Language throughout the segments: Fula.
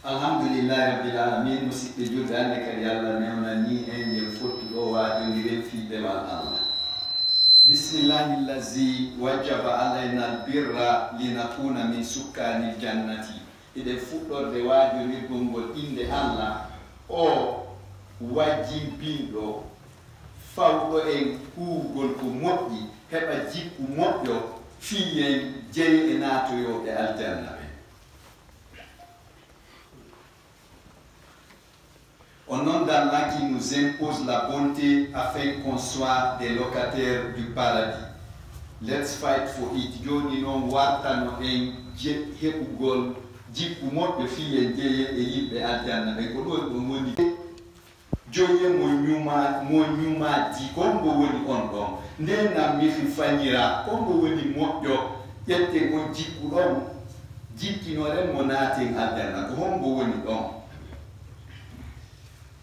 Alhamdulillahi rabbil alamin musidɓe julɓe hande kadi Allah newnani en ngel fottuɗo waɗodiren fiɗewal Allah. Bismillahi allazi wajjaba alayna albirra linakuna min sukkani jannati. Eɗen fuɗɗorde wajodirgol ngol inde Allah o wajjimpinɗo fawɗo en huwugol ko moƴƴi heɓa jikku moƴƴo fiyen jeyi e natoyoɓe aljanna ɓe. Au nom d'Allah qui nous impose la bonté afin qu'on soit des locataires du paradis. Let's fight for it. Joni non wartano en heɓugol jikku moƴƴo fiyen jeeye e yimɓe aljanna ɓe ko ɗon ɗum woni joye mo ñumadi kongo woni on ɗon nden nam mifi fañira kongo woni moƴƴo ƴetten on jikku ɗon jikkinoren mo naaten aljanna ko hongo woni ɗon.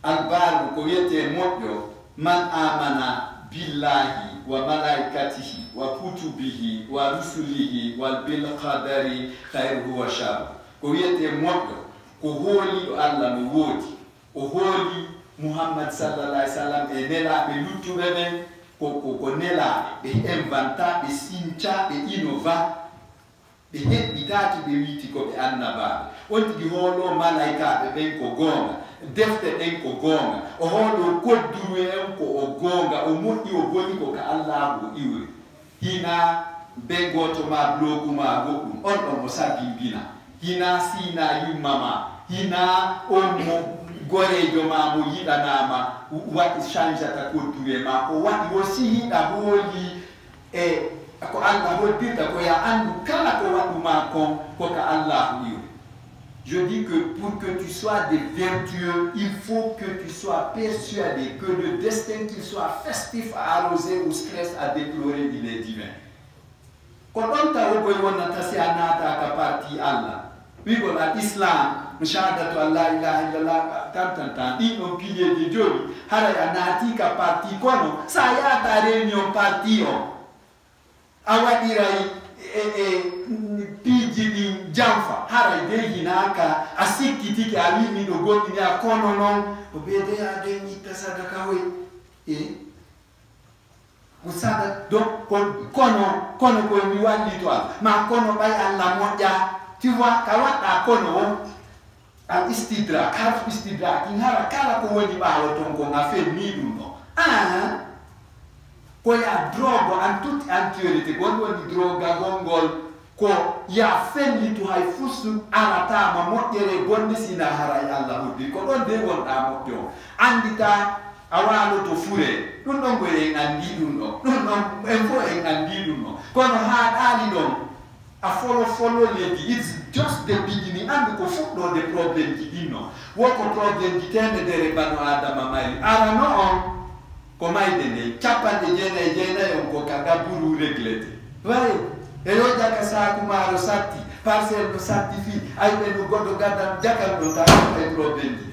Albaru ko wiyete moƴƴo man amana billahi wa malaikatihi wa kutubihi wa rusulihi wal bil qadari khairuhu wa sharruhu. Ko wiyete moƴƴo ko hooliɗo Allah no woodi o hooli Muhammad sallallahu alaihi wasallam e nelaɓe luttuɓe ɓen ko nelaɓe ɓe inventa ɓe sinca ɓe innova ɓe heɓɓitaki ɓe wiiti ko ɓe annabaɓe on tigi hoolo malaikaɓe ɓen ko goonga defte ɗen ko goonga o hoolo kodduru en ko o goonga o moƴƴi o boni ko ka Allah o iwri hina ɓe goto ma blogu ma goɗɗum on ɗon mo sabimbina hina sina yummama hina on mo gorejo ma mo yiɗanama waɗi changeata koddure ma o waɗi o sihiɗa hooli e ko Allah hoddirta ko ya andu kala ko waɗuma kon ko ka Allah iwri. Je dis que pour que tu sois des vertueux, il faut que tu sois persuadé que le destin, qu'il soit festif à arroser ou stress à déplorer, il est divin. Quand on t'a envoyé on a tassé à nata ka parti Allah. Oui, bon, l'islam, shahadatu Allah ilaha illallah, tant, il on pilier de Dieu. Hara ya nati ka parti kono, sa ya ta réunion parti on. Awadirai piji ɗin jamfa haray de hinaka a sikkitiki a wimi ɗo goɗɗini a kono noon o ɓeede a de ñitta sadaka hoy ko sada donc kono koye mi wallito al ma kono ɓay Allah moƴƴa tu vois ka waɗɗa kono on al istidrak harf istidrak in hara kala ko woni ɓaawo ton kon a felni ɗum ɗo ko ya drogue en toute entièreté gon woni droga gongol ko ya fellitu hay fustu aratama moƴƴere bonde sina haray Allah hoddi ko ɗon de wonɗa moƴƴo andita a waloto fure ɗum ɗon goye en andi ɗum ɗo ɗum ɗon en fo en andi ɗum ɗo kono ha ɗaali ɗon a folo leydi it's just the beginning andi ko fuɗɗode probléme ji ɗinno woko probléme ji temedere bano adama mari arano on ko mayde nde capanɗe jeenayi on ko ka gabburu réglete way e yo jaka saku maaro satti parcelle no satti fi ay ɓe no goɗɗo gaddan jakal ɗo ta e probléme ji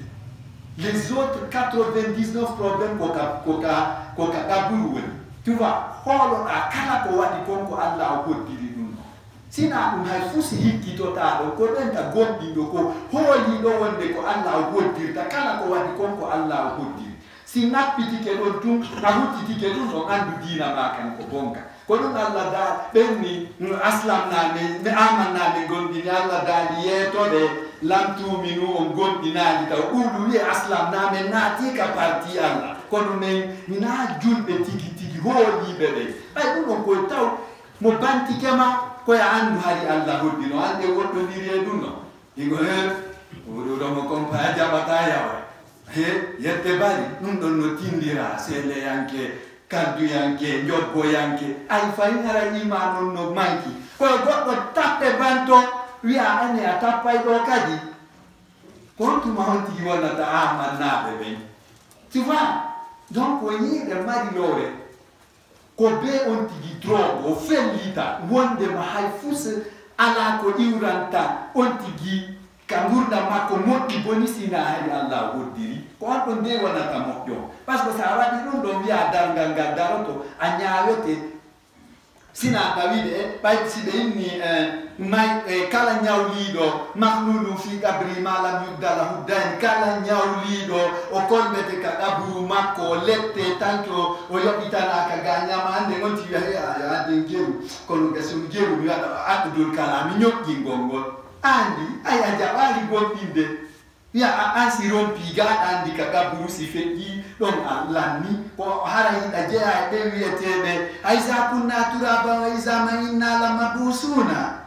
les autres 99 probléme ko ka gabburu woni tu vois hooloɗa kala ko waɗi kon ko Allah o hoddiri ɗum ɗo sina ɗum hay fuu si hikkitotaɗo ko ɗenta gonɗiɗo ko hooliɗo wonde ko Allah o hoddirta kala ko waɗi kon ko Allah o hoddiri si nappitike ɗon tun a huttitike ɗum ɗon andu diina ma kan ko bonka ko ɗum Allah da ɓenni aslam nane ɓe amannaɓe gonɗini Allah daali yeetoɗe lamtuminu on gonɗinaali taw ɓurɗu wiye aslam namen naatika parti Allah kono men mina julɓe tigi hooliɓe ɓe ɓay ɗum ɗon koye taw mo bantikema koye andu hari Allah hoddino hande woɗɗodiri e ɗum ɗo igo he oɗoɗomo compa a jaɓata yawa yette bari ɗum ɗon no tindira seleyanke kadduyanke joggoyanke ay fayin hara ima non no manki koye goɗɗo tappe banto wiya ani a tappay ɗo kadi kon tuma on tigi wonata amannaɓe ɓen tu vois donc o yiiɗe mari lowre ko be on tigi drogue o fellita wondema hay fus ala ko iwranta on tigi ka gurdam makko moƴƴi boni sina hari Allah hoddiri ko on ɗon nde wonata moƴƴo par ce que sa waɗi ɗum ɗon wiya dargal ngal daroto a ñawete sina Davide bay si be inni may kala nyawlido mahnunu fi qabri ma lam yudala hudan kala nyawlido o kolbete ka qabru makko lette tanto o yobitana ka ganya ma ande ngonti ya ande geru kono gasum geru ya Abdul Kalam nyokki ngongol andi aya jawali gondinde ya ansi rompi ga andi ka qabru si feji don Allah ni ko harai ajeya be wietebe aiza kunna turaba aiza ma inna lamabusuna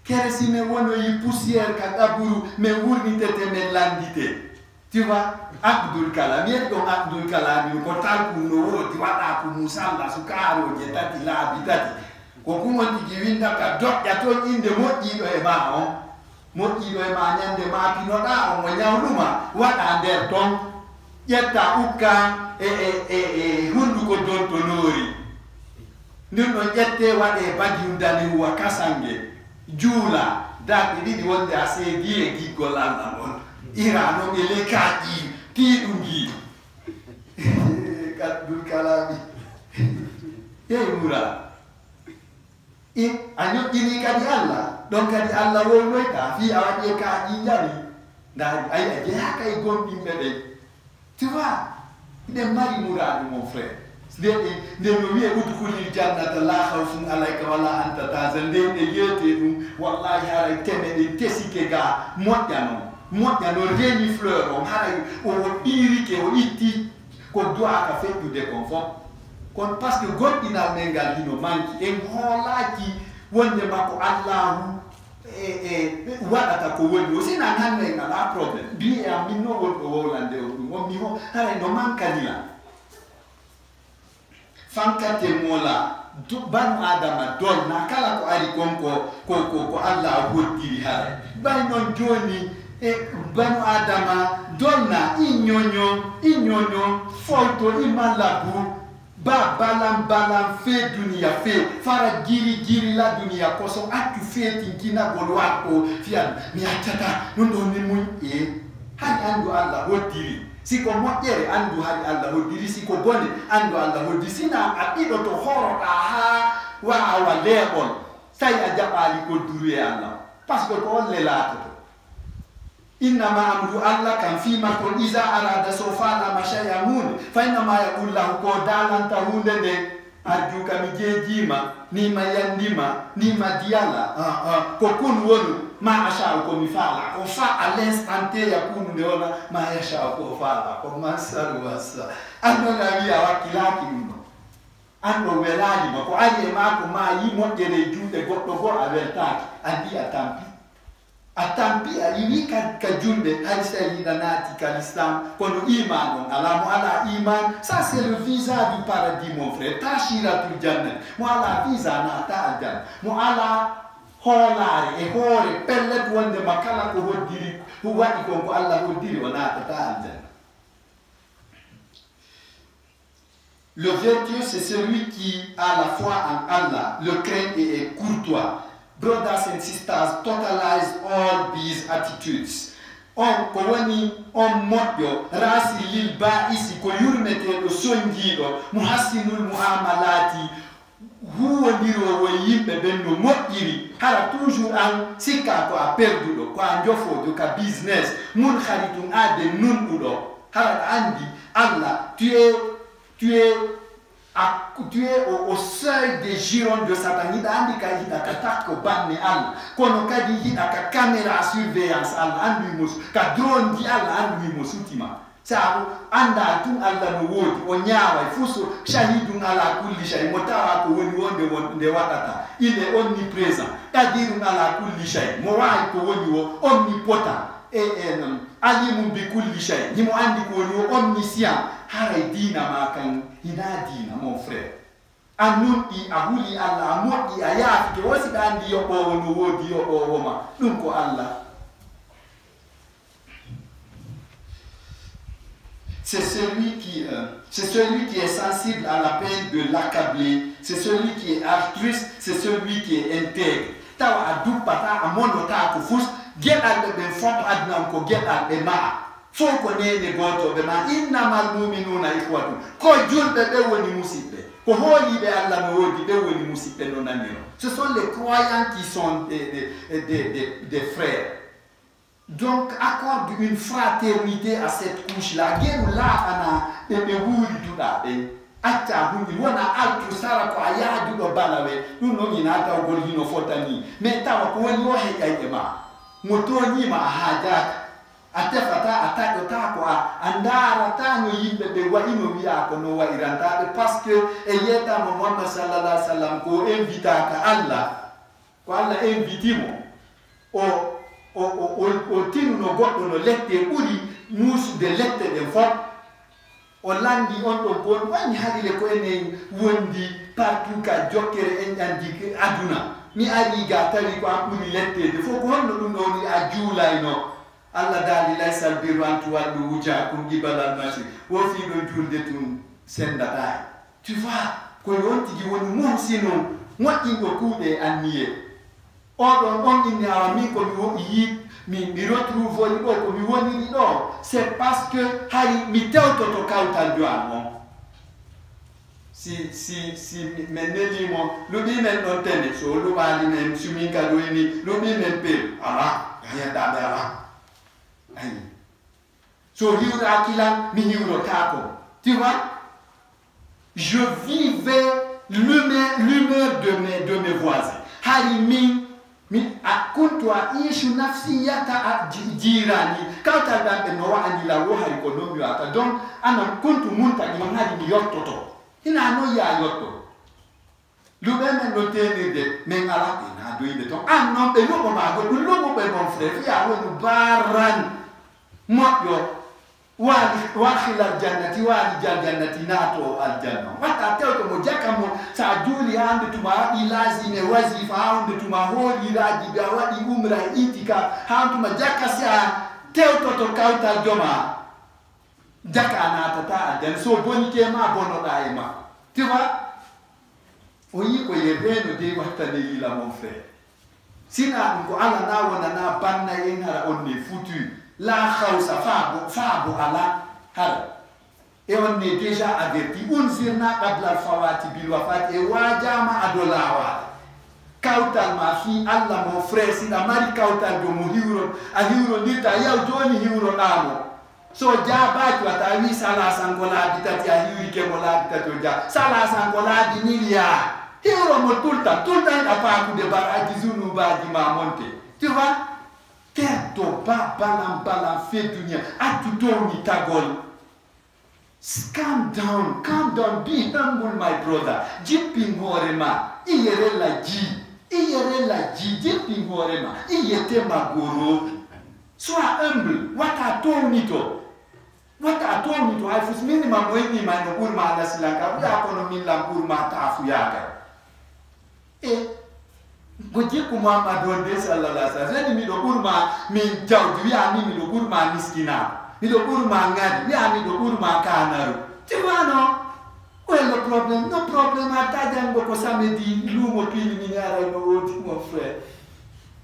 kere si me wono yi poussière ka qabru me wurni tete me landite tu vois Abdul Kalam yet don Abdul Kalam ko talku no wo ti wada ku musalla sukaro je tati la bitati ko kuma ti winda ka dok ya to inde moji do e ba on moji do e ma nyande ma pino da on nyawluma wada der ton yetta ukka hundu ko don tonori nino yette wade badi undani wa kasange jula dati didi wonde ase die gigolanda non irano ele kaji tidungi Abdul Kalam mura anyo ini kadi Allah don kadi Allah wo noita fi awaje kaji jari dari ay aje kay gondi mbede. Tu vois, il est mari mourad, mon frère. De no wiye udkhulil jannata la khawfun alayka wala anta tahzan de yete dum wallahi haray teme de tesike ga moƴƴano reni fleur on haray o irike o itti ko doa ka feddu de confort kon parce que goddinal mengal hino manki en holaki wonde makko Allahu waɗata ko woni o sina hande ngala probléme mbiya min no wonɗo wowlande o ɗum on mi ho haray no mankadila fankate mola banu adama dolna kala ko ari konko ko Allah hoddiri haray bay non joni banu adama dolna iñoño folto imalabu balam fe dunia fe fara giri la dunia koso atu fe tinkina golwa ko fian mi atata nondo ni mun hani andu Allah hodiri siko moƴƴere andu hani Allah hodiri siko bone andu Allah hodiri sina aɗiɗo to horoɗa ha wawa leɓol tawi a jaɓali ko duru e Allah par ce que ko on lelatoto innama amru Allah kan fima kon iza arada so fala mashaya mun fa innama yaqul lahu ko dalanta hunde de arju kam jejima ni ma yandima ni ma diala ko kun wonu ma asha ko mi fala ko fa à l'instant te yakunu ne ona ma yasha ko fala ko masaru wasa andona wi awakilaki muno ando welali ma ko ari ma ko ma yi moƴƴere juuɗe goɗɗo go a weltaki andi a tampi a yiwi ka julɓe hay so yiɗa naati ka l'islam kono iman on ala mo ala iman ça c'est le visa du paradis mon frère tashiratul jannat mo ala visa naata aljanna mo ala hoolare e hoore pellet wonde ma kala ko hoddiri waɗi kon ko Allah hoddiri o naatata aljanna. Le vertueux, c'est celui qui a la foi en Allah, le craint et est courtois. Brothers and sisters, totalize all these attitudes. On kowani on moƴƴo rasi lil ba'isi ko yurmeteɗo sonjiɗo muhassinul muamalati huwodirowo yimɓe ɓen no moƴƴiri hara toujours an sikka ko a perduɗo ko a jofojo ka business mun haritum ade nunɗuɗo hara andi Allah tu es au seuil des girons de Satan. Il a dit qu'il y a un banne Allah. Kono kadi hida ka caméra surveillance Allah andu mus ka drone di Allah andu musutima. Sabu anda tun Allah no wodi o nyaawa fuso shahidun ala kulli shay motawa ko woni wonde wadata. Il est omniprésent. Kadirun ala kulli shay mo wa'i ko woni wo omnipotent. Alimun bi kulli shay ni mo andi ko woni wo omniscient. Haray dina ma kan ina dina mon frère anuɗɗi a huli Allah a moƴƴi a yaafike wasi ɓe andi yoɓowo no woodi yoɓowo ma ɗum ko Allah. C'est celui qui est sensible à la peine de l'accabler, c'est celui qui est altruiste, c'est celui qui est intègre. Tawa a duppata a monota ko fus geɗalɓe ɓen foto adnan ko geɗalɓe ma'a foko nene goto be ma innamal mu'minuna ikhwatu ko julbe be woni musibbe Ce sont les croyants qui sont des frères. Donc, accorde une fraternité à cette couche-là. Acha hundi wana altu sara ko ayadu do balawe nuno nyinata ogol hino fotani me tawa ko woni wo hejayema moto nyima hajat atefata atako tako andara tano yimbe be wa ino wiya ko no wa iranta parce que yeta Muhammad sallallahu alaihi wasallam ko invita ka Allah ko Allah invitimo o tinu no goddo no lette uri musu de lette de fot o landi on ɗo bon wañi haɗile ko enen wondi partout ka jokkere en andi aduna mi ari ga tawi ko an ɓuri lettede fof ko honno ɗum ɗo ni a juulayno Allah daali laysal birru an tuwallu wujahakum qibala al-mashriq wo fiɗo julde tun sendatayi tu vois koye on tigi woni muhsino moƴƴinɗo kuuɗe anniye oɗon on inni awa min komi yi mi retrouve ɗo ko mi woniri ɗo c'est parce que hay mi tewtoto kawtal duwan on si men nelimo luɓimen ɗon tene so luɓali men sumin ka ɗoyni luɓimen pel ala yayenɗaɓe ala ayi so hiwra kilan mi hiwrotako tu vois je vivais l'humeur de mes voisins hari min kuntu aishu nafsiyata jirani kawtal ɗanɓe no wa'ani la wo hari ko non wiyata donc anan kuntu muntaki man hari mi yottoto hina no ya yotto luɓe men ɗo tenirde min ala ina doyde ton an noon ɓe luɓo mago ɗum luɓuɓe mon frère fiya woni baran moƴƴo واخل الجنة والج الجنة ناتو الجنة متى تلك مجاكم ساجولي عند تما إلازم وظيفة عند تما هو إراجي بوادي أمرا إتيكا عند تما جاكا سا تلك تكاوتا الجمع جاكا ناتا الجنة سو بوني كما بونو دايما تبا oyi ko yebeno de wattane yila mon frère sina ko ala na wona na banna en hara on ne foutu la khawsa faabu ala har et on est déjà averti unzirna qabla al-fawati bil wafati e wajama adolawa kawtal ma fi Allah mon frère sina mari kawtal do mo hiwro a hiwro nita yaw joni hiwro namo so jabati watawi sala sangola bitati a hiwri ke mola bitati o ja sala sangola di nilia hiwro mo tulta a pa ku de baraji zunu baji ma monte tu vois Kerto balam fait dunia atutoni tagol. Calm down, be humble, my brother. Jipping horema, iyerela ji, jipping horema, iyete magoro. Sois humble, what a tonito. I fus minimum weni mano urma na silanga, ya kono minlam urma tafu yaka. Goje kuma madonde sallallahu alaihi wasallam mi do burma min jawdi wi ami mi do burma miskina mi do burma ngadi wi ami do burma kanaru tiwano quel problème no problème ata jango ko samedi lumo pili mi ara no woti mon frère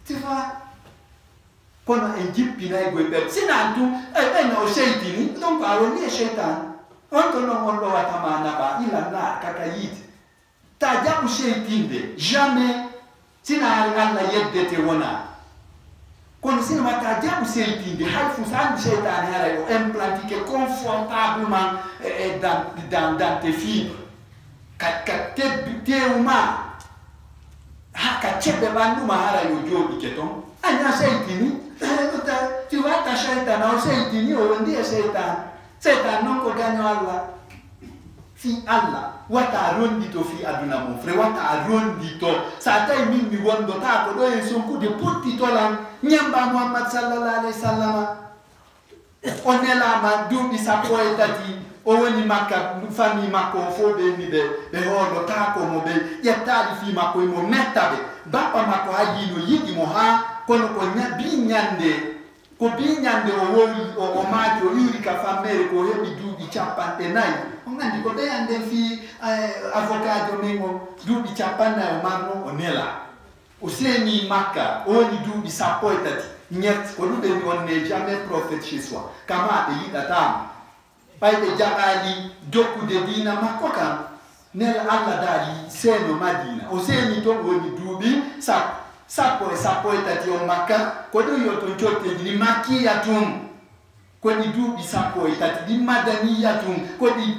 tu vois kono en jippina e goybe sinantu e no shaytini donc aro ni shaytan on to no on do watamana ba ila na kakayit ta jabu shaytinde jamais sina Allah yeddete wona kono sina mata jabu seltinde hay fu san shaytan hara yo implanté confortablement dans tes fibres kat teuma haka chebe bandu mahara yo jobi keton anya shaytini tu vois ta shaytan au shaytini o ndiye shaytan non ko ganyo Allah fi Allah wata rondito fi aduna mon frère wata rondito sa tay min mi wondo ta ko do en sonku de pottito lan nyamba Muhammad sallallahu alaihi wasallam onela ma dubi sa poetati o woni makka fami makko fo be ni be hodo ta ko mo be yettali fi makko mo mettabe bappa makko hajino yidi mo ha kono ko nyande ko binyande o maaji o yuri ka fammere ko hebi duuɓi 49 on andi ko ɓe ande fi avocat jo mimo duuɓi 50 o marno o nela o seeni makka o woni duuɓi 13 ñett ko ɗum ɓe mi on n'est jamais prophète chez soi kama ɓe yiɗatama ɓay ɓe jaɓali dokkude dina makko kam nel Allah dali seno Madina o seni to woni duubi sappo e tati o Makka ko do yo to jotte ni makkiyatum ko di duubi sappo e tati di madaniyatum ko di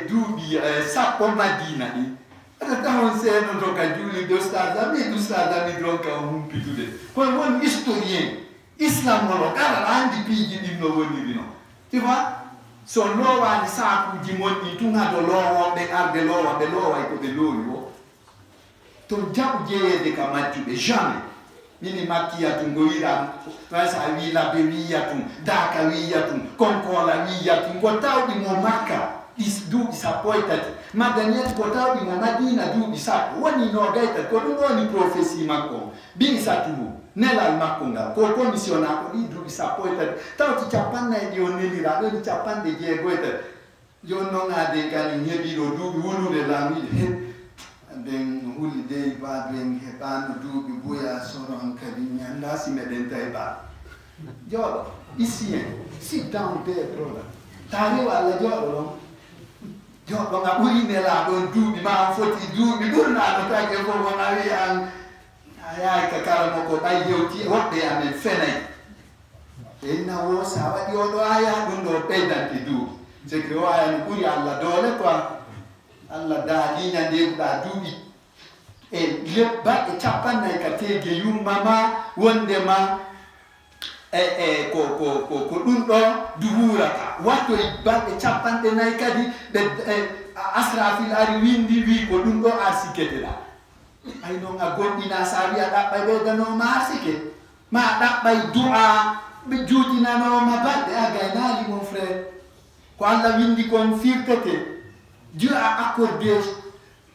duubi sappo Madina ni ata on seno to ka juli do stada mi dronka humpitude ko won historien islam wala kala andi piji di no woni dino tu vois so lowa ni saku di monni tunga do lowo be arde lowa be lowa ko be loyo to jabu jeyede kamati be jamais mini makia tungoira pasa wila be wiya tum daka wiya tum konkola wiya tum ko tawdi mo Makka is du disappointed madaniet ko tawdi mo Madina du disappointed woni no gaita ko do ni prophecy makko bin satu nella makunga ko komisiona ko di du disappointed taw ti chapanna di oneli ra do chapande je goita yo no ngade kan nyebi do du wulu de la mi den huli de ba den he ban du bi boya soro an kadi nyanda si meden tay ba yo ici sit down there brother tare wala yo do nga uri nela do du bi ma foti du bi do na do ta ke ko na wi an aya kakara moko bay yewti wobbe amen fene na wo sawa yo do aya dum do pedanti du je ke aya ni buri alla dole kwa alla da ni nyande da dubi e lebba e chapanna e katege yummama wonde ma ko dum do duhura wato e ba e chapande nay kadi be asrafil ari windi wi ko dum do asikete la ay no nga gondina sabi ada bay be dano masike ma da bay du'a be jutina no ma badde againali mon frère ko Allah windi kon firtete Dieu a accordé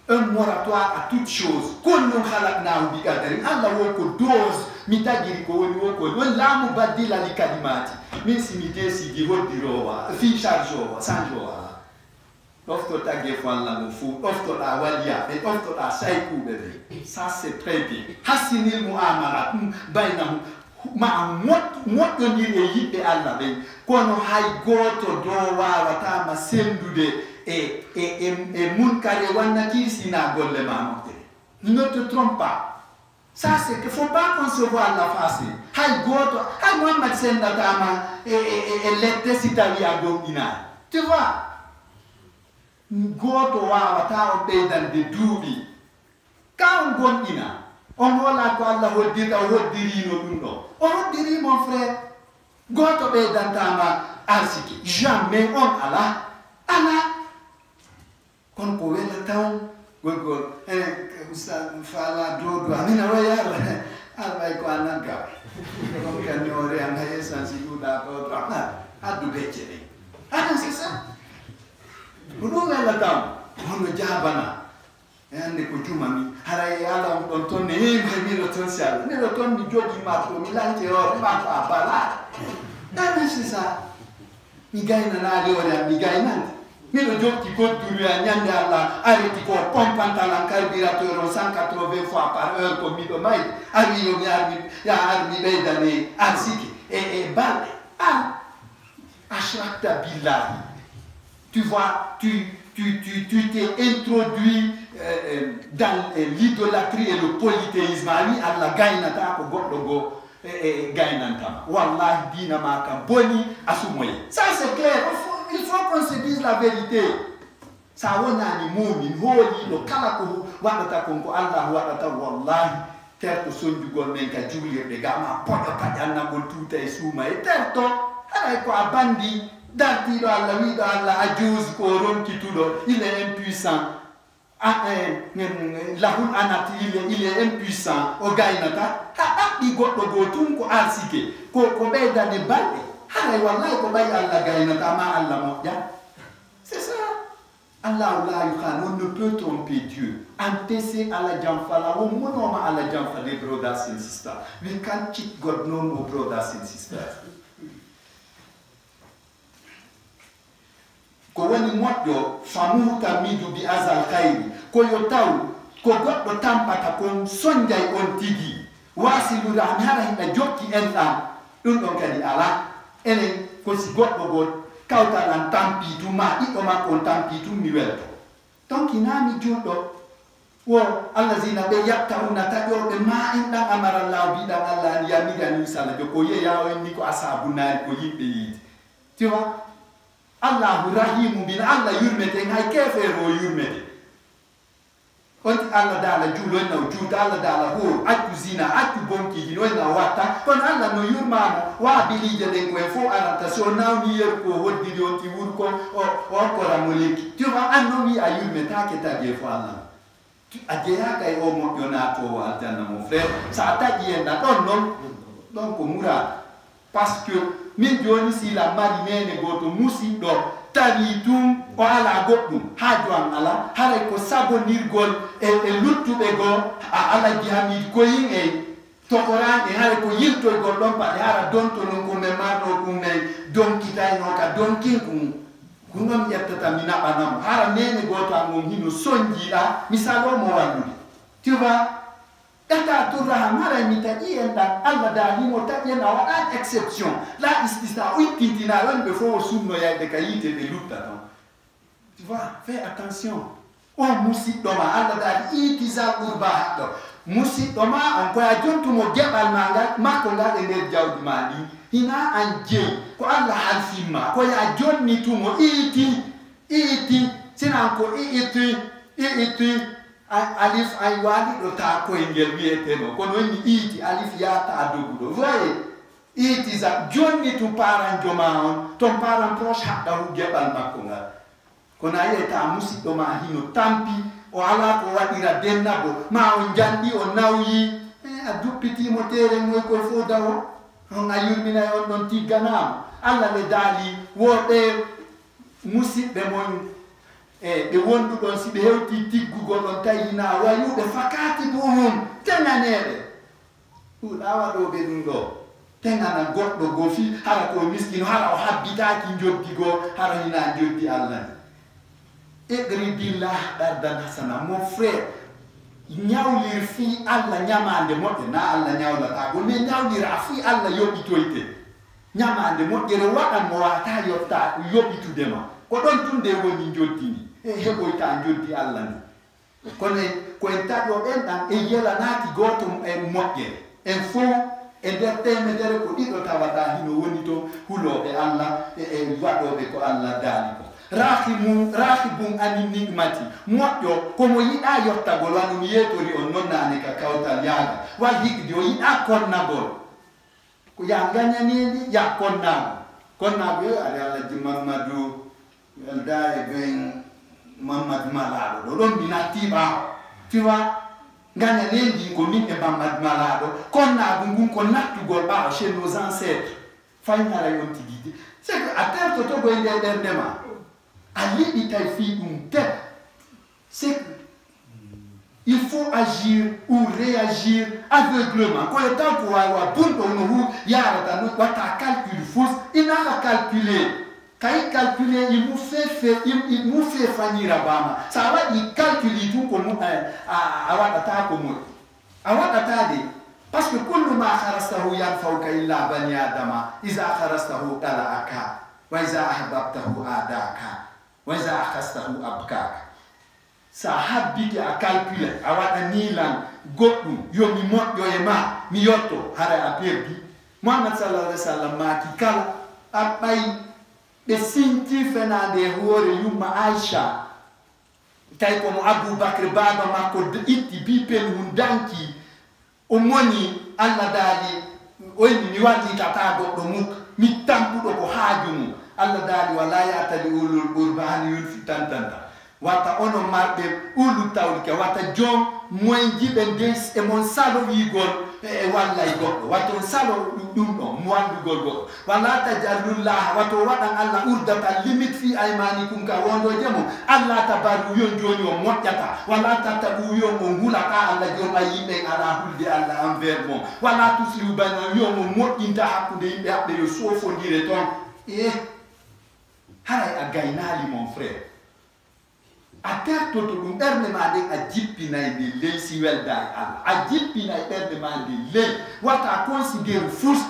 un moratoire à toute chose kullu khalaqnahu bi qadarin Allah wo ko dose mi tagiri ko woni wo ko won la mubaddila li kalimati min simite si di wodirowa fi chargeowa sanjowa ofto tagge falla mo fu ofto da waliya e ofto da sayku bebe ça c'est très bien hasinil muamalat bainahum ma mot yondiri e yibbe Allah be kono hay goto do wawata ma sendude e munkare wanna kisina golle ma notte ne te trompe pas ça c'est que faut pas concevoir la face hay goto hay Muhammad senda tama e lette sitawi agomina tu vois goto wawata o ɓeydande duuɓi ka on gonɗina on wola ko Allah hoddirta o hoddirino ɗum ɗo o hoddiri mon frère goto ɓeydantama arsiki jamais on ala kono ko wela taw gogol ustad fala dodo amina wayar albay ko ananka on kan yore an hayesan si duda ko trana adu becce ana c'est ça Udo wala tam hono jabana ande ko jumami haray ala on ton ne mi ro ton sal ne ro ton mi jogi ma ko mi lante o ma ko bala dana sisa mi gaina na le ora mi gaina mi ro jogi ko turu ya nyande alla areti ko pompanta lan carburateur 180 fois par heure ko mi do mai ari yo mi armi be dane ansiki e balle ashrakta billahi. Tu vois, tu t'es introduit dans l'idolâtrie et le polythéisme. Ali Allah gainata ko goddo gainanta. Wallahi dina maka boni asumoye. Ça c'est clair. Il faut qu'on se dise la vérité. Ça wona ni mumin holi lo kala ko wadata ko Allah wadata wallahi terto sonju gol men ka julirde gama podo pajanna gol tuta e suma e terto ay ko abandi Dartido alla wido alla ajuz ko ronki tudo il est impuissant lahul anati il est impuissant o gainata di goddo go tun ko arsike ko beda ne balle hay wallahi ko bay alla gainata ma alla mo ya c'est ça Allah la yukhan on ne peut tromper Dieu antese alla jamfala o monoma alla jamfa de brothers and sisters we can't cheat God no more brothers and sisters ko woni moddo famuhu tamidu bi azal khairi ko yo taw ko goddo tampata kon sonjay on tigi wasilu ran hara himbe jokki en tan dum don kadi ala enen ko si goddo go kawta nan tampi tuma iddo makko tampi tum mi welto donc inami juɗɗo wo allazina ɓe yattauna taƴoɓe ma in ɗan amarallahu mbiɗan allah an yamigani sala jo ko yeyawo en ni ko asabunari ko yimɓe yiide tu vois allahu rahimu mbina allah yurmete hay kefere o yurmete onti allah dala juulo en naw juuta allah dala hoor accu zina accu bonkiji no en naw watta kono allah no yurmamo wa bilije ɗen koye fof aranta so nawni yeru ko hoddiri on ti wuur kon o koramo lekki tu vois an noon wi a yurmetake tagi fo allah a jeyaka e o moƴƴo naatowo aljanna mon frère sa taƴi en ɗa ɗon ɗon ko murata par ce que min joni sila mari nene goto musidɗo tawi tum o ala goɗɗum ha jowan ala haray ko sabonirgol e luttuɓe goo a ala jihamiji koyin e tokoranɗe haray ko yiltoygol ɗon paɗe hara donto non ko men marɗo ɗum men donkitayno ka donkin ko non ƴettata mi naɓanamo hara nene goto an on hino soñjiɗa misal o mo wallude tu vois ɗata turraham haray mi taƴi en ɗan allah dalimo taƴi en a waɗani exception la istisna o ittintina wonɓe fof o sunnoyayde ka yiite ɓe lutta ton tu vois fais attention o musidɗoma allah dali itisal ɓurba haɗɗo musidɗoma on koya jontumo geɓal ma ngal makko ngal e nder jawdi ma ɗi hina an jeyi ko allah halfinma ko ya jonni tumo iiti sinan ko iiti alif ay waɗiɗo ta koye ngel wiyeteno kono wonni iiti alif yata doguɗo voye iitisa jonni tu paran joma on ton paran proche haɗɗa hu geɓal makko ngal kono a yiyata musidɗo ma hino tampi o ala ko waɗira dennabo ma o janɗi o nawyi a duppitimo tere moy koye fo dawo on a yurminay on ɗon tigganamo allah ɓe daali woɓe musidɓe mon ɓe wonduɗon si ɓe hewti tiggugol ɗon tawina wayuɓe fakati buhum teŋaneɓe ɗuɗa waɗoɓe ɗum ɗo teŋana goɗɗo go fi hara ko miskino hara o habbitaki joddigo hara hina joddi allah ni iqridillah ɗardan hasana mon frère ñawlir fi allah ñamande moƴƴe na allah ñawlata go mais ñawlira fi allah yoɓitoyte ñamande moƴƴere waɗan mo wata yotta yoɓitudema ko ɗon tunde woni joddini e heɓoyta joddi allah ni kono koyen taƴoɓen ɗan e yelanaki goto e moƴƴere en fof e nder temedere ko ɗiɗo tawaɗa hino woni to huloɓe allah e waɗoɓe ko allah daali ko rahibum ani nigmati moƴƴo komo yiɗa yottagol wano mi yetori on nonnane ka kawtal yaaga wal hikdi o yiɗa konnagol ko ya gañanidi ya konnago yo ari allahji mamadou welda e ben mamadou malaɗo ɗo ɗon mi nattiɓa tu vois gañanedi ko min e mamadou malaɗo konnago ngun ko nattugol ɓawa chez nos ancêtres faynara yon tigidi c'est que a tertoto goye nde ɓerdema a liɓitay fi ɗum te c'est que il faut agir ou réagir aveuglement koye taw ko wawa bunɗo no hu yarata no watta calcul fous inaka calculer kay calculer il mu fait fanira bama sa waɗi calculi tu ko mu a waɗata ko moƴ a waɗata de parce que kullu ma harastahu yanfauka illa bani adama isa harastahu ɗala'aka wa isa ahbabtahu adaka wa isa akastahu abkaka sa habbiti a calcule a waɗa nilan goɗɗum yo mi moƴƴo e ma mi yotto hara a perdi Muhammad sallallahu alaihi wasallam maki kala a ɓay ɓe sinti fenade hoore yumma Aisha tawi komo Aboubacre baba makko itti bipel mum danki o moni Allah daali oyni mi wallitata goɗɗo muk mi tampuɗo ko haaju mum Allah daali wala yatali ulul qurba hani yulfi tantanta wata ono marɓe ulu tawlike wata jom moyen jiɓe ndes e mon salo wigol e wallay goɗɗo wato salo ɗum ɗo wandugol goɗɗo wala tajallullah wato waɗan Allah urdata limite fi aymanikum ka wondoje mo Allah tabaru yon joni o moƴƴata wala tattaɓu yon o hulata Allah jom a yimɓe ala hulde Allah envers mon wala tuslihu bayna yon o moƴƴinta hakkude yimɓe haɓɓe yo sofodire toon haray a gaynali mon frère a tertoto ɗum ɓerde ma nden a jippinay nde ley si welda e Allah a jippinay ɓerde ma nde ley wata considére fous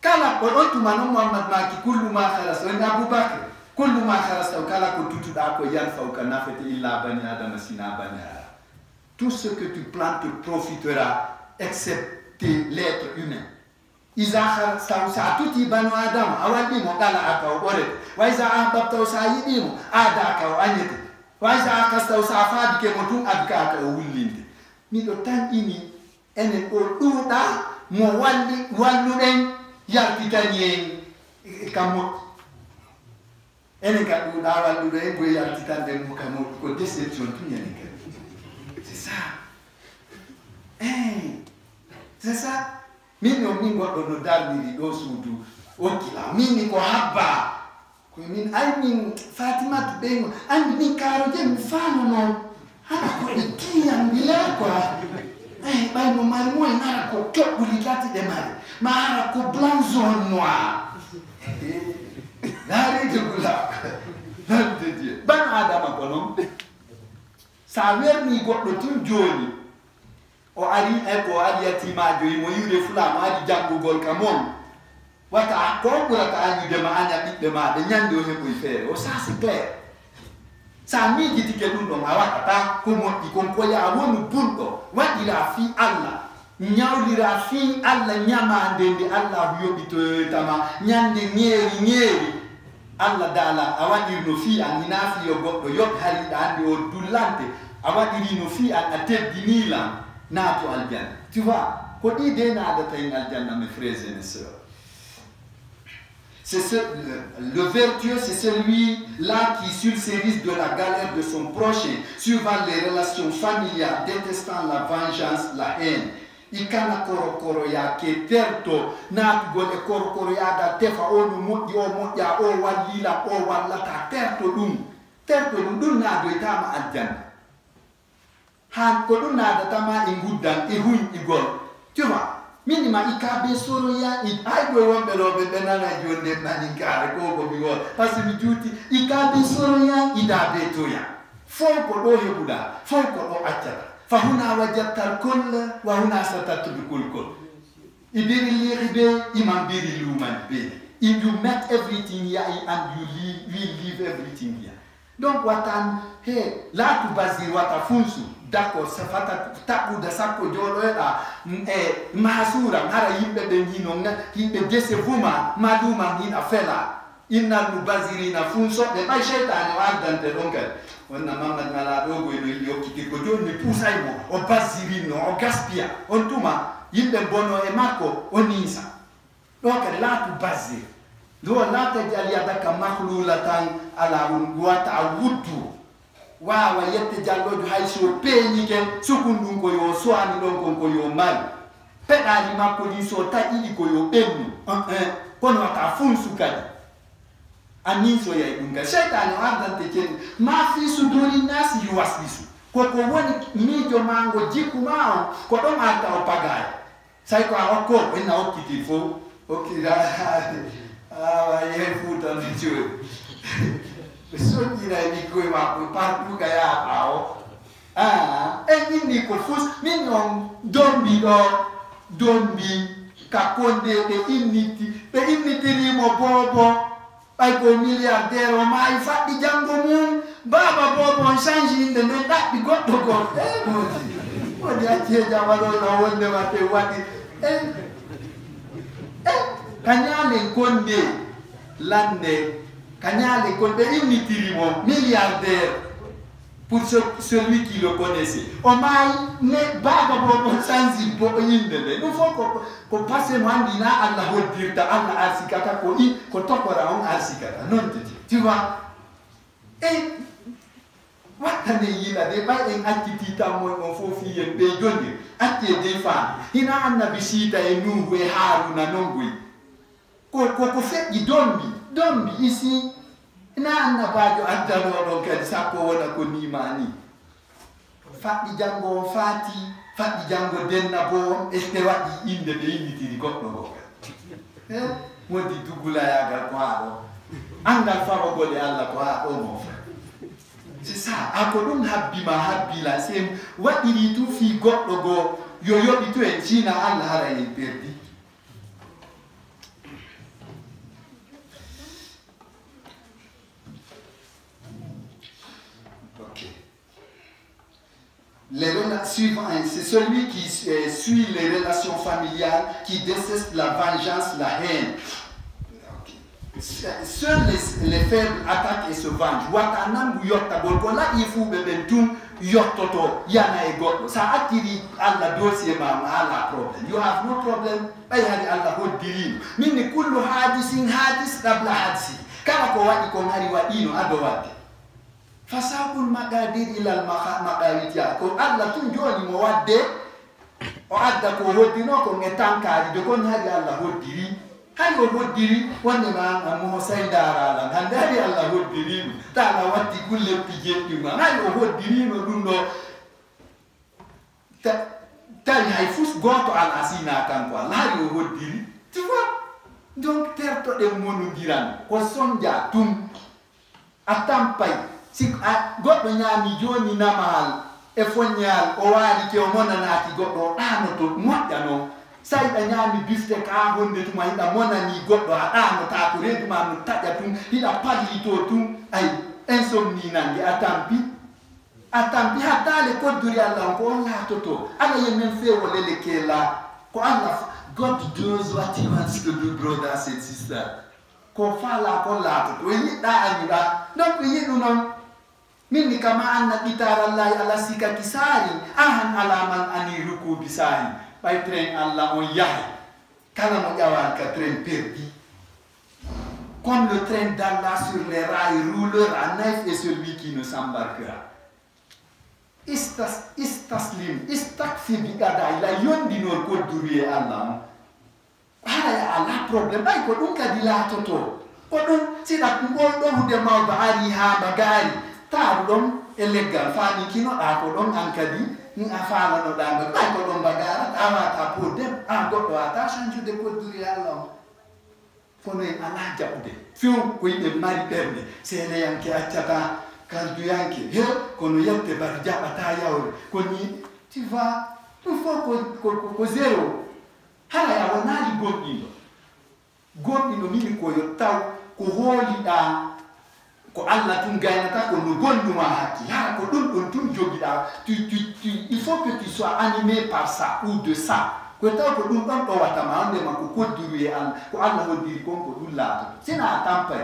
kala o ɗon tuma noon Mouhammad maki kullu ma haras woni Aboubacre kullu ma kharasta kala ko tutuda ko yanfauka nafati illa bani adam sina bani adam. Tout ce que tu plantes te profitera, excepté l'être humain. Iza sa tuti banu adam awadi mo kala akaw ore wa iza ahbabta usayidi mo ada akaw anyete wa iza akasta usafabi ke mo tun abka akaw wullinde mi do tan ini ene o duda mo wallu den yaltitani kamo ene ka duda wallu den bo yaltitande mo kamo ko déception tout nyane ke c'est ça c'est ça. Mimi omingo dono darmi do sudu okila mimi ko haba ko min ay min Fatima to bengo and min karo je mfano no hana ko ikia mbila kwa bay mo mari mo ngara ko to bulikati de mari mara ko blanzo noir dari de gula de Dieu ban adama ko non sa werni goddo tun joni o ari eko ari yatima joyi mo yude fula ma ari jangugol kamon wata ko burata anyu de ma anya bidde ma de nyande o hebo ifere o ça c'est clair sa mi giti ke dun don awata ta ko mo di kon ko ya wonu buldo wadi la fi Allah nyawli la fi Allah nyama ndende Allah yobi to tama nyande nyeri Allah dala awadi no fi an inafi yo goddo yob hari ande o dullante awadi no fi an atedinila Nato aljanna. Tu vois, quand il dit nada in aljanna, mes frères et mes sœurs. Le vertueux, c'est celui-là qui, sur le service de la galère de son prochain, suivant les relations familiales, détestant la vengeance, la haine. Ikana koro ya ke terto na gole koro ya da tefa onu modi o modya o walila o wallata terto dum na do tama aljanna. Han ko dum na da tama inguddan ihun igol tu vois minima ikabe soro ya ay do wonbe lo be benana jonde maninkare ko biwo parce que mi juti ikabe soro ya idabe to ya fo ko do hebuda fo ko do accata fa huna wajata kull wa huna satatu kull ibiri libe imam biri luman be if you met everything here and you leave everything here donc watan he la tu bazir wata funsu d'accord ça fata tabu da sako jolo da mahasura ngara yimbe de hino yimbe dese vuma maduma hina fela inna mubazirina funso de bay shaytan wadante donkel wonna mamad mala dogo no yokki ko joni pusay mo o bazirino o gaspia on tuma yimbe bono e mako onisa donc la tu bazir do la ta jali adaka makhlulatan ala wata wudu wa yette jallojo hayso peñike sukundum ko yo soani don ko yo mal pedali makko di so taji ko yo bennu kono ta funsu kadi aniso ya idunga shaytan ardante ken ma fi suduri nasi yuwasbisu ko woni mijo mango jikumao ko don arta o pagay sai ko akko enna okkiti fo okira wa yefuta ni jure Soggira di cui ma poi partu kaya ao e quindi col fus mi non dombi kakonde de inniti rimo bobo ai ko miliardero mai fatti jango mun baba bobo change in the net di goddo go modi ati jamalo na wonde mate wadi kanyale konde lande Kanyale Konde imitirimo milliardaire pour celui qui le connaissait. O mai ne baba bobo sanzi bobo yindele. Non faut ko passe mandina Allah hodirta Allah arsikata ko tokora on arsikata. Non tu vois. Et watane yila de ba en attitita mo on fo fiye be jonde. Atti de fa. Hina annabi sita e nuhu e haruna nongui. Ko fe di dombi ici na annabajo addano don kadi sappo wona ko nimani faddi jango faddi jango denna bo este wadi inde be yimmitiri goddo go modi dugula yagal ko ado anda faro gole alla ko ado mo c'est ça ako dum habbila sem wadiri tu fi goddo go yo yobi to en cina alla hara en perdi. c'est celui qui suit les relations familiales, qui déteste la vengeance, la haine. Seuls les faibles attaquent et se vengent. Watanam yotta golkola ifu bebentum yottoto yana e goddo. Ça attire Allah dossier ma ala problem. You have no problem. Bay hadi Allah hoddiri. Minni kullu hadisin hadis qabla hadisi. Kala ko wadi ko ngari wadino ado wadde. Fasaqul maqadir ila al maqawit ya. Ko Allah tun joni mo wadde o adda ko hoddino ko ngetankari de kon hadi Allah hoddiri. Hayo hoddiri wonde ma mo saydara la handari Allah hoddiri ta la watti kulle pijetti ma hayo hoddiri no dum do ta hay fus goto al asina kan ko Allah yo hoddiri tu vois donc terto de monodiran ko sonja tum atampay si goddo nyami joni namal e fonyal o wari ke o monanati goddo dano to modjano sai da nyami bifte ka honde tuma ida monani goddo adano ta ko redu ma no taja tum ida palli to tum ay insomni nangi atampi hatale ko duri Allah ko la toto ala yemen fe wole lekela ko Allah God does what he wants to do, brothers and sisters. Ko fala ko la toto yi da anyuda donc yi non minni kama anna bitara Allah ala sika kisari ahan alaman ani ruku bisari. By train Allah on yahi. Quand on a un train perdu. Comme le train d'Allah sur les rails roulera neuf et celui qui ne s'embarquera. Istaslim, istakfi bigada ila yondi no ko duriye Allah. Allah problem bay ko dum kadi la toto. Ko dum sida ngol do hude mawba ari ha bagari. Ta dum illegal fani kino da ko dum ankadi. Ni afala no danga tay ko don bagara awa ta podem goddo ata change de ko duri Allah fono ala jabude fiu ko yimbe mari perde sene yanke accata kaldu yanke he kono yette bar jabata yawre ko ni tu vas tu faut ko zero hala ya wonali gondindo mimi ko yo taw ko holi da ko Allah tun gaynata ko no gonduma hakki ha ko dum tun jogida il faut que tu sois animé par ça ou de ça ko taw ko dum don to wata ma ande ma ko duru e an ko Allah ho diri ko dum la sina tampa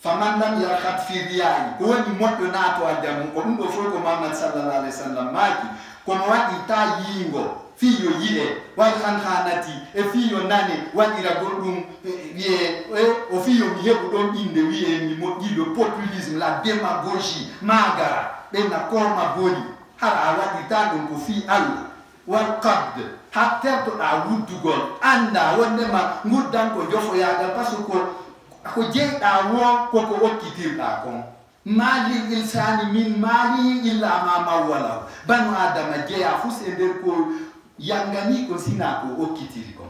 faman lam yarqat fi riyai ko woni moddo nato adam ko dum do fo ko Muhammad sallallahu alaihi wasallam maki ko mo wadi ta yingo fiyo yide wal khanati e fiyo nane wadira goddum wiye o fiyo mi hebu don inde wiye mi moddi le populisme la démagogie magara be na koma boni hara wadi tandum ko fi Allah wal qabd hatta to da wuddugol anda wonde ma nguddan ko jofo yagal paso ko jeeda wo ko okkitirda kon mali insani min mali illa ma mawala banu adama jeya fus e der ko yangani ko sina ko okitiri ko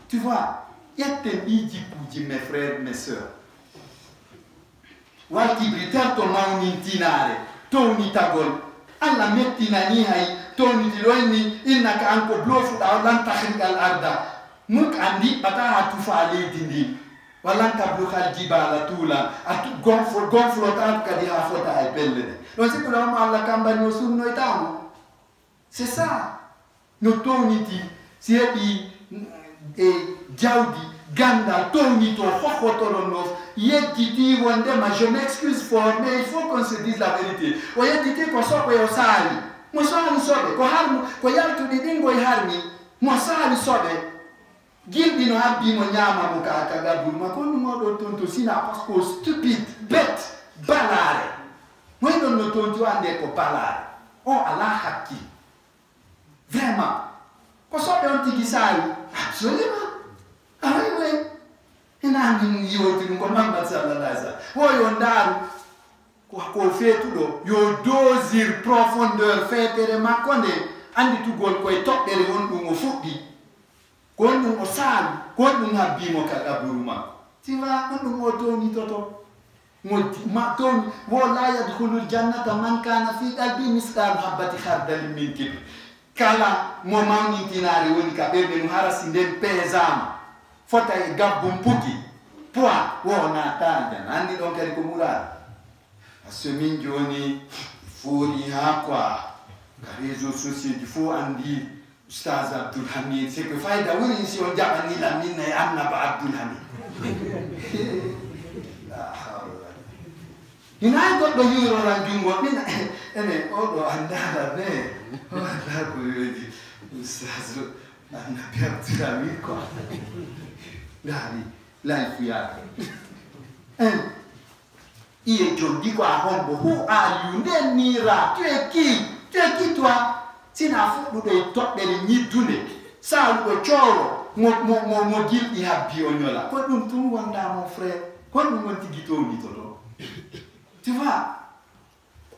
tu vois yette biji puji mes frères mes sœurs wati briter to mawni tinare to ni tagol alla mettina ni hay to ni diloini innaka anko blofu da lan takhrigal arda muk andi bata hatu fale dindi walan tablu khal jibala tula atu gonflo tant kadi ha fota ay belle donc c'est que l'homme alla kambani sunno itamu c'est ça no towniti siebi e jawdi ganda townito hokoto no yediti wonde ma je m'excuse fort mais il faut qu'on se dise la vérité o yediti ko so ko yosali mo sali sobe ko harmu ko yaltu di dingo e harmi mo sali sobe gildi no habbi mo nyama mo ka gabu ma ko no do tonto sina parce que stupide bête balare mo no tonto ande ko balare o ala hakki vraiment ko so be on tigi sari absolument oui ina min yoti ko Muhammad sallallahu alaihi wasallam wo yo ndaru ko fetu do yo dosir profondeur fetere makonde andi tugol koy tobbere wondum o fuddi ko wondum o sal ko wondum habbi mo ka gaburuma ti va wondum o toni toto ma ton wala yadkhulul jannata man kana fi qalbi misqal habati khardal min kibr kala mo mawni tinari woni ka bebe no harasi den pesama fota e gabbum puki poa wona tanda andi don kadi ko murad asmin joni fori ha quoi réseaux sociaux il faut andi Ustaz Abdul Hamid c'est que fayda woni si on jabani la minna e annaba Abdul Hamid ina goddo yuro la jungo min ene odo andala ne wala ko yidi Ustaz annabi Abdul Hamid ko dali life ya il te dit quoi hombo who are you nenira tu es qui toi sina fu do to de ni dune sa do choro mo gil i habbi onyola ko dum tum wonda mon frère ko dum wonti gito mi to tu vois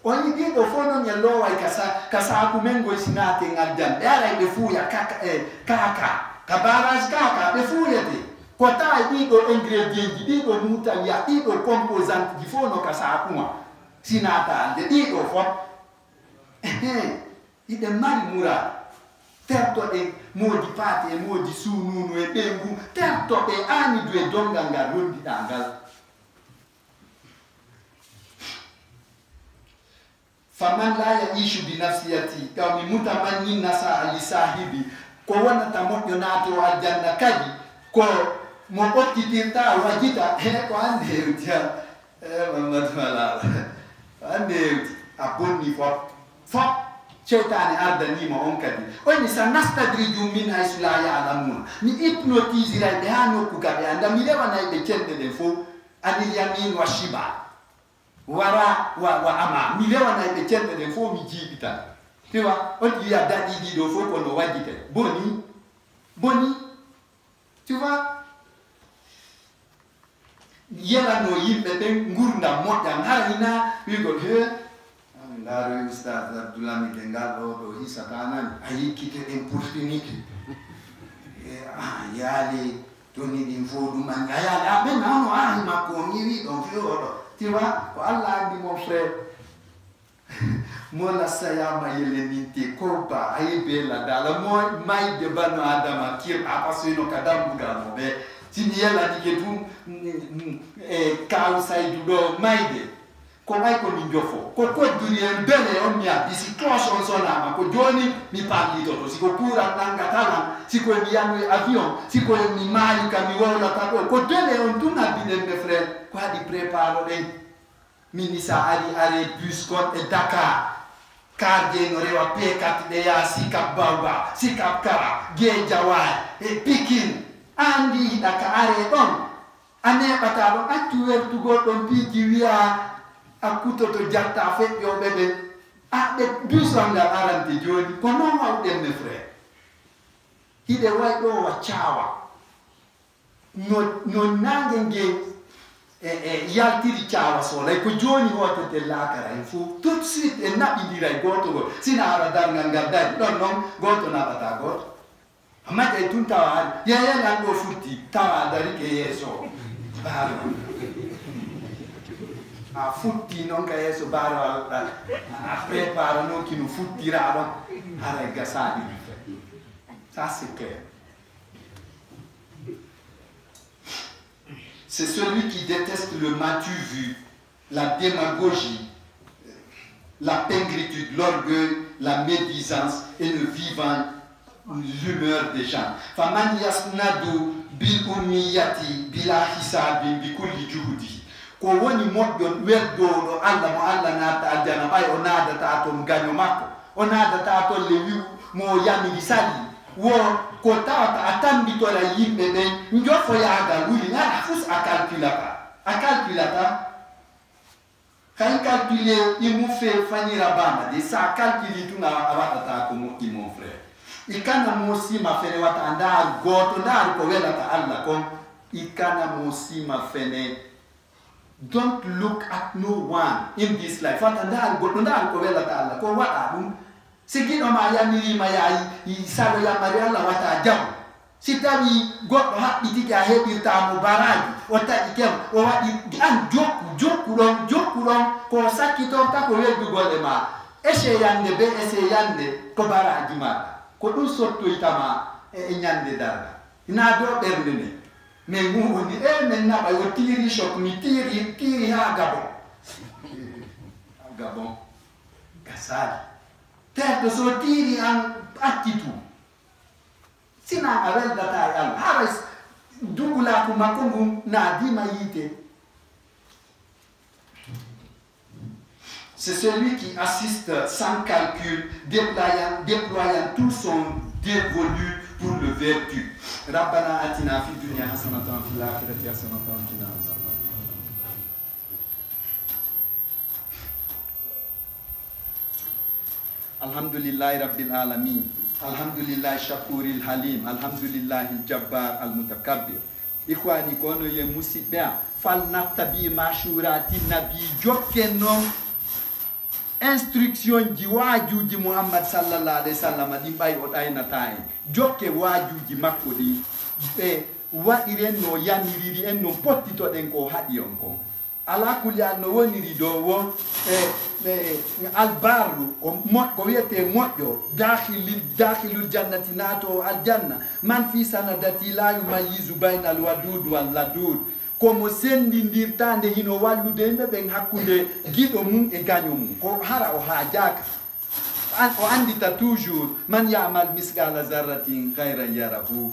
on dit do fono nya lo wa kasa ku mengo sinate ngal jam dara be fu ya kaka kabaras kaka be fu yete ko ta di do ingredient di do muta ya di do composant di fono kasa kuma sinata de di do fo ide mari mura terto e modi pati e modi sununu e bengu terto e ani due donga ngarondi dangal faman la yaishu bi nafsiyati kami mutamannin nasa ali sahibi ko wana tamokyo nato aljanna kadi ko mo okkitirta wajita ko ande utia mamad mala ande abonni fo Cetane ardani ma on kadi oni sanastadriju min haysu la ya'lamun mi hypnotisira be hano ku gabe anda mi lewa na be cende de fo ani yamin wa shiba wara wa ama mi lewa na be cende de fo mi jibita tu vois on dit ya dadi di do fo ko no wajite boni tu vois yela no yimbe be ngurna modda harina wi go he Laro Ustaz Abdul Hamid Ngalo do hisa kanan ayi kite opportunity yali toni di fodu man yala ben no ma ko mi wi don fioro ti va ko Allah di mon frère mola sayama yele ninte kopa ayi bella dala mo mai de banu adama ki apasino kadam buga mo be tini yala di ketum kausa idudo maide ko mai ko min jofo ko duniya bele on mi a bisi cloche on sona ma ko joni mi parli to si ko kura nanga tala si ko mi yamu avion si ko mi mali ka mi wala ta ko dele on tuna bide mes frères ko di preparo de minisa ari bus ko e Dakar cardie no rewa P4 de ya si kap baba si kap kara ge jawai e Pikin andi Dakar are don ane patalo atuer tu go don piki wiya akuto to jatta fe yo bebe de busanga arante joni ko non wa de mes frères hide way do wa chawa no nange yaltiri chawa so lay ko joni hoto de la kara il faut tout de suite e nabi diray goto go sina ara dar ngarda non goto na bata goto amma e tunta wa ya nango futti tawa dari ke yeso baro a futti non che adesso baro a preparo non che non futtirano a regassare ça c'est clair c'est celui qui déteste le matu vu la démagogie la pingritude l'orgueil la médisance et le vivant l'humeur des gens faman yasnadu bil ummiyati bila hisabin bi kulli juhudi ko woni moddo weddo do Allah mo Allah nata aljana bay o nada ta to ganyo makko o nada ta to le wi mo yami sali wo ko ta atambi to la yimbe be njofo ya ga wuli na fus calculata kan calculer imu fe fanira banda de sa calculi tu na awata ta ko mo mon frère ikana mo si ma fere wata anda goto ndar ko wela ta Allah ko ikana mo si ma fene. Don't look at no one in this life. Fanta ndal go ndal ko wela ta Allah ko wada dum sigino ma ya mi ma ya isalo ya mari Allah wata jam sitawi goddo habbiti ga hebirta mo baraji o ta ikem o wadi an jokku don ko sakito ta ko weddu gole ma ese yande ko baraji ma ko dum sotto itama e nyande darga ina do bernde ne mais nous on dit maintenant ba yo tiri choc mi tiri ha Gabon kasali terto so tiri an attitu sina awel data al haras dugula ko makongu na di mayite. C'est celui qui assiste sans calcul, déployant tout son dévolu pour le vertu. Rabbana atina fi dunya hasanatan fil akhirati hasanatan wa qina azaban. Alhamdulillahi rabbil alamin. Alhamdulillahi shakuril halim. Alhamdulillahi jabbar al mutakabbir. Ikhwani kono ye musibia fal natabi mashurati nabi jokkenon instruction ji wajuji Muhammad sallallahu alaihi wasallam di bay o dayna tay jokke wajuji makko di e wadiren no yamiriri en no pottito den ko hadi on ko ala kulli no woniri do won albaru ko wiete moƴƴo dakhilul jannati nato aljanna man fi sanadati la yumayizu bayna alwadud wal ladud komo sendindirtande hino wallude yimɓe ɓen hakkude giɗo mum e gaño mum ko hara o haajaka o andita toujours man yamal misgala zarratin hayran yarahu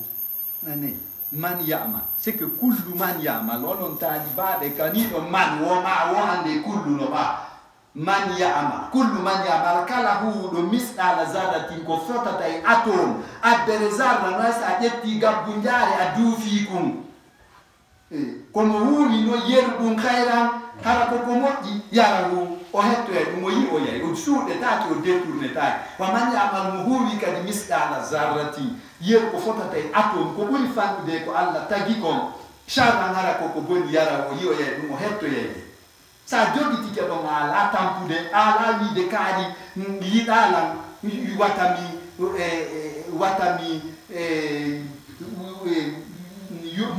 nane man yamal c'est que kullu man yamal onon taalibaɓe kaniɗo man woma wo hande kullu no ɓa man yamal kullu man yamal kala huuɗo misɗala zarratin ko fotata e atome abbere zarra noy sa ƴetti gabbu jaare a duufi kum kono wuuli no yeru ɗum hayran hara koko moƴƴi yarahu o hetto e ɗum o yi o yayi o suuɗetaki o détournetaki wa man yamal mo huuwi kadi misɗala zarrati yeru ko fotata e atome ko ɓuri fanɗude ko Allah tagi kon charran hara koko boni yara o yi o yayi ɗum o hetto yeyde sa jogitike ɗon ala tampude ala wiide kaari yiɗalan watami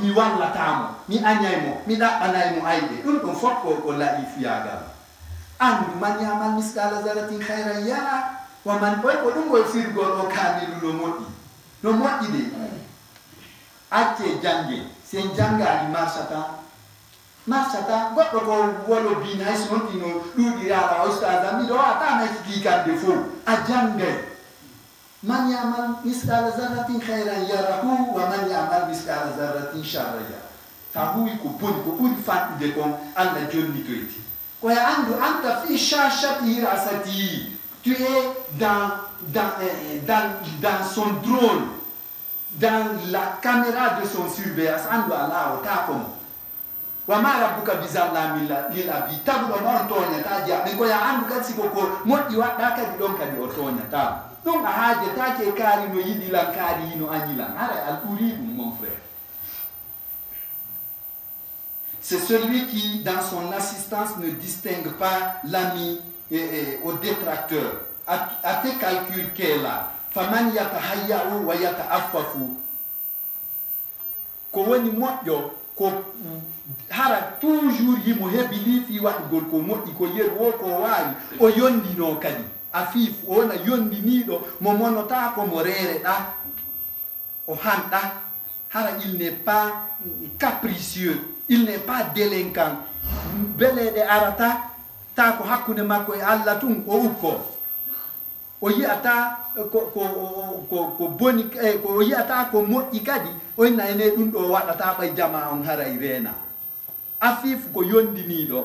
mi wallatamo mi añaymo mi ɗaɓɓanaymo ayde ɗum ɗum fof ko laaɓi fiyagal andu man yamal miskala zaratin hayran yara wa man ɓoy ko ɗum koye firgol o kamilu no moƴƴi de acce jange sen jangani marsata goɗɗo ko wolo bina hay so nontino ɗuɗirala o ustada miɗo atana kikande fof a jangay man yamal miskala zarratin hayran yarahu wa man yamal miskala zarratin sharran yara ta huwi ko boni ko ɓuri fanɗude kon Allah jonnitoyti koye andu anta fi shashati rasati tu es dans son drone dans la caméra de son surveillance andu ala o ta komo wa ma rabbuka bizallamin lil abid tagu ɗo noon toñata jiya ɓe koye andu kadi siko ko moƴƴi waɗɗa kadi ɗon kadi o toñata donc a haajatake kaari no yiɗilan kaari hino añilan ara al ɓuri ɗum mon frère. C'est celui qui dans son assistance ne distingue pas l'ami au détracteur à tes calculs qu'est là faman yatahayyau wa yataaffafu ko woni moƴƴo ko hara toujours yimo heɓili fi waɗugol ko moƴƴi ko yeru o ko waawi o yondino kadi afif ona yondiniɗo mo monota ko mo rereɗa o hanɗa hara il n'est pas capricieux il n'est pas délinquant beleɗe arata ta ko hakkude makko e Allah tun o ukko o yiyata ko boni ko yiyata ko moƴƴi kadi o inna ene ɗum ɗo waɗata ɓay jama on haray reena afif ko yondiniɗo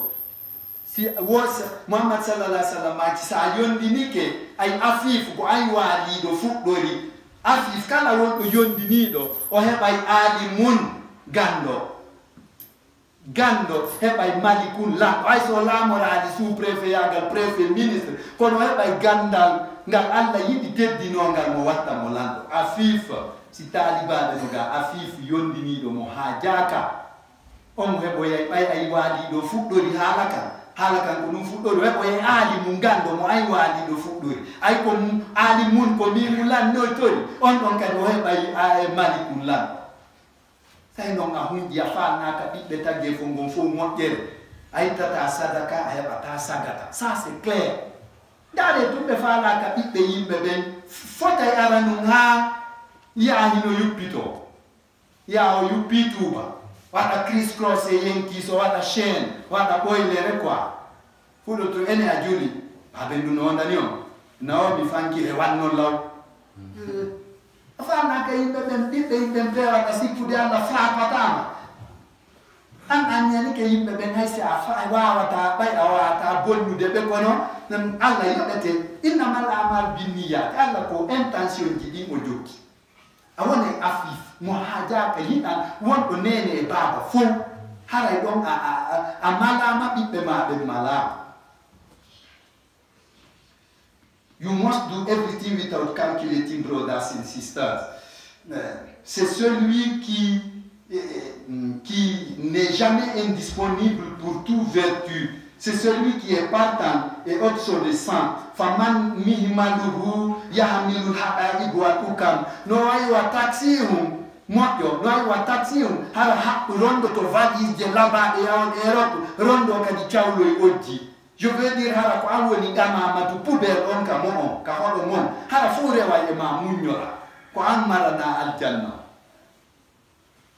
si wos Muhammad sallallahu alaihi wasallam ci sa yondinike ay afif ko ay waaliɗo fuɗɗori afif kala wonɗo yondiniɗo o heɓay alimun gando heɓay malikun lamɗo ay so laamorade sous préfet yagal préfet ministre kono heɓay gandal ngal Allah yiɗi teddinogal mo watta mo lanɗo afif si talibaɓe no ga afif yondiniɗo mo ha jaka on heɓoyay ɓay ay waaliɗo fuɗɗori haala kan ko ɗum fuɗɗori heɓoye aali mum gando mo ay waaliɗo fuɗɗori ay ko aali mun ko mimu lannotori on ɗon kadi o heɓay malikun lan tawi noon a hunƴi a falnaka ɓiɓɓe tagge fo ngon fof moƴƴere a ittata sadaka a heɓata sagata ça c'est clair ndaare tumɓe falaka ɓiɓɓe yimɓe ɓen fotay ara num ha yahino yuppito ya o yuppi tuuba waɗa criss cross e yenki so waɗa chaine waɗa ɓoylere quoi fuɗo to ene a juli abendu no ndani on nawo mi fanki e wanno law afana kay ben ben vera ta sikkude Allah faapatama an yani ke yimbe ben haysi afa wawata bay awata bonnude be kono nan Allah yobete innamal a'mal binniyat Allah ko intention ji di mo jokki awone afif mo haja ka yidan won do nene e baba fu haray don a malama bibbe ma be malama. You must do everything without calculating, brothers and sisters. C'est celui qui n'est jamais indisponible pour toute vertu. C'est celui qui est partant et obsolescent. Faman mihimaluhu yahamilul ha'i wa ukam. No ay wa taxihum moyo, no ay wa taxihum hara rondo to valise de là-bas et en Europe rondo kadi chawlo e oddi. Je veux dire hara ko awoni dama matu poubelle on ka mo ka hodo mon hara fure wa e ma munyora ko an marana aljanna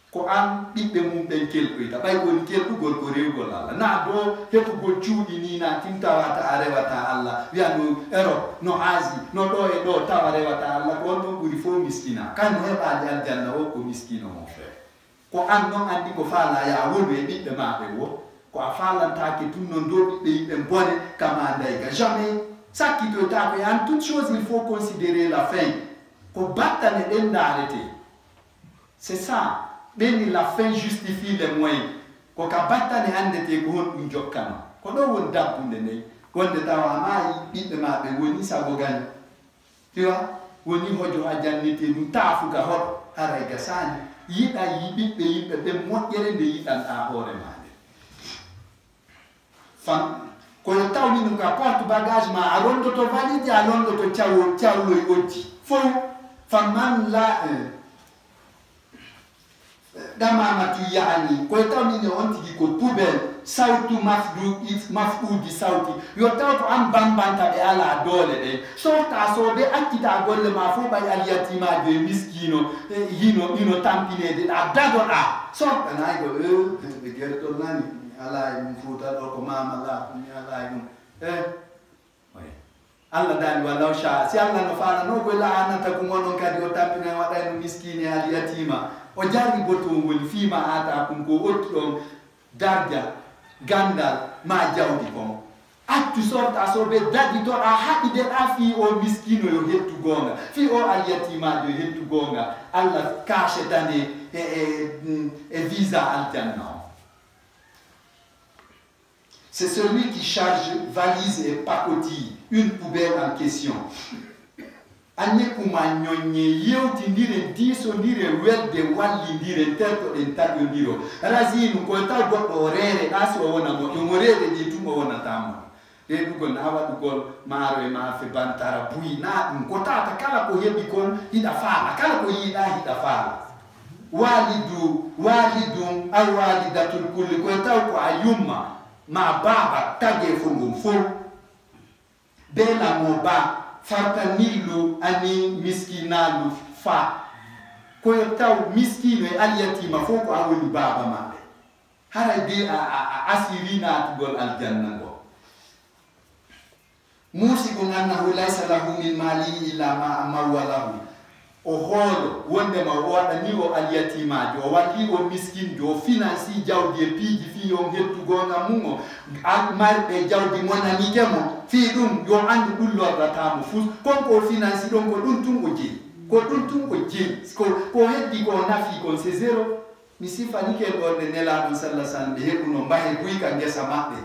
ko an bibbe mum ben kelkoyta bay woni kelkugol ko rewgol Allah na do heɓugol cuuɗi ni na timtawata a rewata Allah wiyano Europe no Asie no ɗo e ɗo tawa rewata Allah ko on ɗon ɓuri fo miskina kan no heɓali aljanna o ko miskino mon frère ko an ɗon andi ko faala ya wonu e ɓiɓɓe maɓe wo ko a falantake tun non do ɓiɓɓe yimɓe bone kama ndayga jamais sakkitoyta ko en toute chose il faut considérer la fin ko battane ɗen darete c'est ça ɓeni la fin justifie les moyens ko ka battane andete ko hon ɗum jokkano ko ɗo woni dabbude nde wonde tawa amayi ɓiɓɓe maɓe woni sago gaño tiwa woni hojo ha jannete ɗum taafuga hoɗo haray gasani yiɗa yi ɓiɓɓe yimɓe ɓe moƴƴere nde yiɗanɗa hoore maɗe koyo tawni ɗum ka porte bagage ma a rondoto valide a rondoto cawlo e oddi fof famman la ɗamamatu yahani koye tawnini on tigi ko poubelle sawtu mafɗudi sawti yo taw to an bambanta ɓe ala doole ɗe sorta so ɓe accita golle ma fof ɓay alyatimajo e miskino hino tampinede ɗa dagoɗa sortanaygo ɓe guere ton nani ala e mum fuuta ɗo ko mama la mi ala e mum Allah dani walaw sha si Allah no faala no ko la anata ko ngonon kadi o tampina waɗa no miskine al yatima o jarri boto woni fima ata kum ko otti ɗon darja gandal ma jawdi kon accu sorta so ɓe daɗi to ɗa haɗide ɗa fi o miskino yo hettu gonga fi o al yatimajo yo hettu gonga Allah kachetane e visa aljanna. C'est celui qui charge valise et pacotille une poubelle en question. Anye kuma nyonye yewtindire disondire welde wallindire tertoɗen taƴodiro rasinu koye taw goɗɗo o reere ɗa si o wona moƴƴo mo reere ɗi tum o wonatamo ɗe ɗugol na waɗugol maaro e maafe bantara buyi na ɗum ko tata kala ko heɓi kon hiɗa faala kala ko yiiɗa hiɗa faala walidum ay walidatul kulli koye taw ko a yumma ma baba tagge fo ngum fo bela mo ba fartanillu ani miskinalu fa koyo taw miskino e alyatima fo ko a woni baba maɓɓe haray be a asiri natugol aljanna ngo musidɗo annahu laysa lahu min mali illa ma amawalahu o hoolo wondema o waɗa ni o alyatimajo o walli o miskinjo o financi jawdi e piiji fi on hettugonga mum o marɓe jawdi monanitemo fi ɗum yo andu ɗum lorratamo fus konko o financi ɗon ko ɗum tun o jeyi ko ɗum tun o jeyi ko heddi ko nafi kon c'est zéro mi sifanike ɗon ɗe nelaɗon sallah sallam ɓe heɓuno mbahe guyka ngesa maɓɓe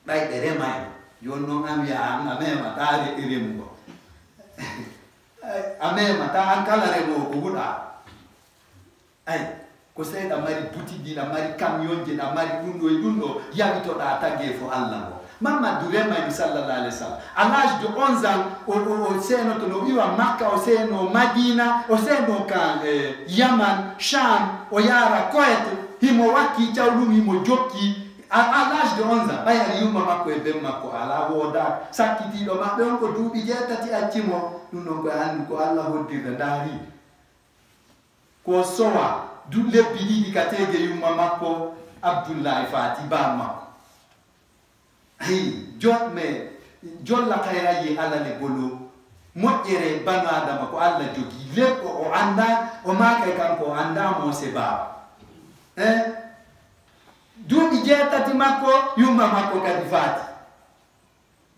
ɗayɗe rema en yon noon an wiya an a memata remugo amema ta an kala remowo ko huɗa ay ko seyɗa mari boutique ɗiɗa mari camion je ɗa mari ɗum ɗo e ɗum ɗo yawitoɗa tagge fo Allah ngo Mamadou remayno sallallahu alayhi wa sallam à l'âge de 11 ans o seenoto no wiwa Makka o seeno Madina o seeno ka Yaman Cham o yara Koyet himo wakki cawɗum himo jokki à l'âge de 11 ans ɓayari yumma makko e ben makko ala woda sakkitiɗo maɓɓe on ko duuɓi 7 accimo ɗum ɗon koye anndi ko Allah hoddirde ndaari ko sowa du lebbi ɗiɗi ka tege yumma makko Abdoullahi Fati ba makko ayi joɗme jolla kayra yi ala le bolo moƴƴere banu adama ko Allah jogi lepp o anda o makay kanko o anda mo se baba duuɓi jeetati makko yumma makko kadi faati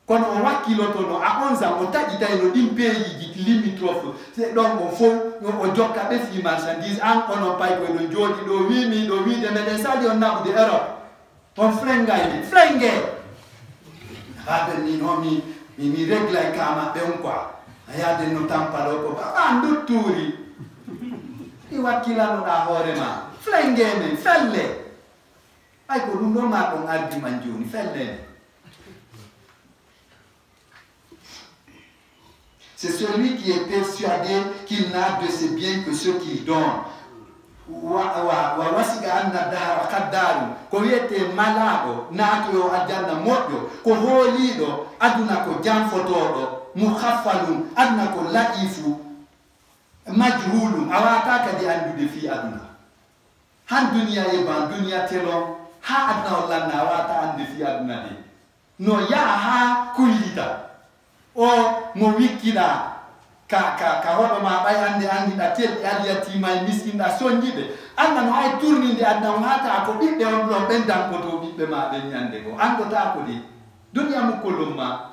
kono o wakkiloto no a 11 ans o taƴitay no ɗin peeyiji limitrophe se ɗon o fof o jokka ɓe fi marchandise an onon pay koye ɗo jooɗi ɗo wimi ɗo wiide meɗen sali on naɓude Europe on flengaymi flenge haɓe min o mi réglay ka maɓɓe on quoi a yaade no tampaɗo ko baba dutturi ɗi wakkilanoɗa hoore ma flenge men felle ay ko ɗum ɗo ma ɗon ardi man joni felle. C'est celui qui est persuadé qu'il n'a de ses biens que ceux qu'il donne. Wasiga anna dahara kaddaru ko wiyete malaɗo naatoyo aljanna moƴƴo ko hooliɗo aduna ko janfotoɗo muhaffalum aduna ko laifu majhulum a wata kadi andude fi aduna han duniya yeban duniya telon ha aduna o lanna a wata ande fi aduna de no yaha ha kullita o mo wikkiɗa ka hoɗo ma ɓay hande andiɗa telɗe aliyatima e miskinɗa soññiɓe anda no hay tournide adna on hata ko ɓiɓɓe on ɗon ɓen dankoto ɓiɓɓe ma ɓen ñande go andota ko de duniya mukkollum ma.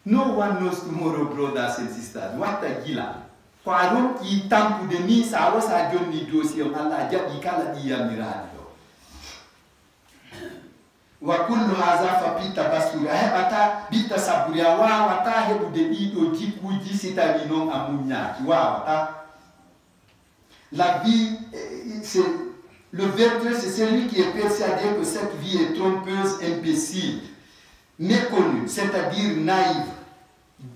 No one knows tomorrow, brothers and sisters. Watta gila ko a ronki tampude ni sa wasa jonni dossier on Allah jaɓi kala ɗiyamirani ɗo wa kullu haza fa bitta basuri a heɓata bitta saburi a wawata heɓude ɗiɗo jikkuji si tawi noon a muñaki wawata. La vie, le vertueux, c'est celui qui est persuadé que cette vie est trompeuse, imbécile, méconnue, c'est-à-dire naïve.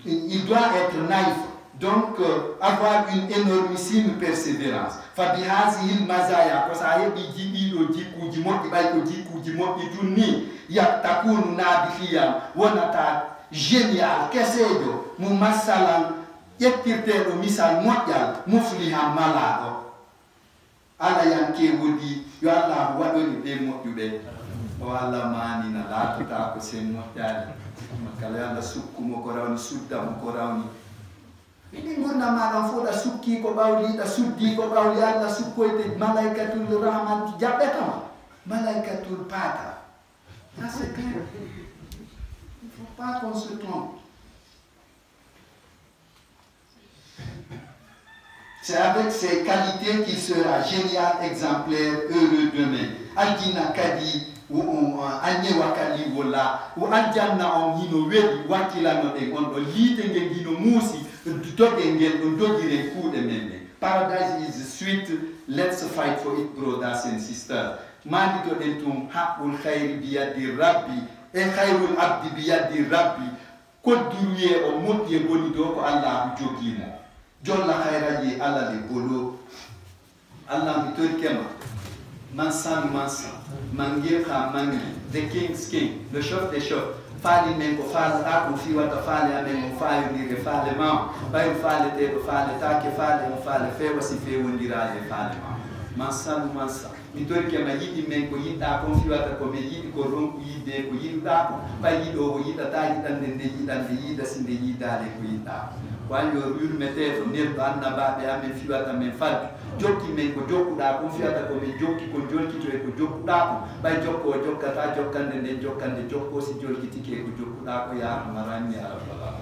Il doit être naïf, donc avoir une énormissime persévérance. Fabihazi il mazaya, ko sa heɓi jiɗiɗo jikkuji moƴƴi ɓay ko jikkuji moƴƴi tunni yaktakunu naabihiyam wonata génial kesejo mo masalan ƴettirteɗo misal moƴƴal muflihan malaɗo. ala yanke wodi yo Allah waɗoni ɓe moƴƴuɓe o Allah manina laatota ko sen moƴƴade makala Allah sukkumo ko rawni suddamo ko rawni ɗi gurna maɗon fof ɗa sukki ko ɓawli ɗa suddi ko ɓawli Allah sukkoyde malaikatul rahman jaɓɓetama malaikatul pata. Ça c'est clair. Il ne faut pas qu'on se trompe. C'est avec ces qualités qu'il sera génial, exemplaire, heureux demain. Aljina kadi anye wakali wola o aljanna on hino wedi wakilano de gondo liite ngel hino muusi doge ngel on dogire kuude men. Paradise is sweet. Let's fight for it, brothers and sisters. Mandi to dentum haqqul khayri biyadi rabbi e khayrul abdi biyadi rabbi kodduye o moddi boni do ko Allah jogimo jolla khayraji ala le bolo Allah mi torkema mansan mangi kha mangi the king's king, le chef des chefs fali men ko fala ta ko fi wata fali amen mo fayu ni re fali ma bay fali te ko fali ta ke fali mo fali fe wasi fe wondirade fali ma mansan mi torkema yiɗi men ko yiɗɗa kon fiwata ko ɓe yiɗi ko ronku yidde ko yiɗɗa ko ɓay yiɗo ko yiɗata yiɗande nde yiɗande yiida si nde yiidade ko yiɗɗa ko allo yurmeteɗo nerɗo annabaɓe amen fiwata men faddu jokki men ko jokkuɗa kon fiyata ko min jokki ko jolkito e ko jokkuɗa ko ɓay jokko o jokkata jokkande nden jokkande jokko si jolkitike ko jokkuɗa ko yarama ranni ala bala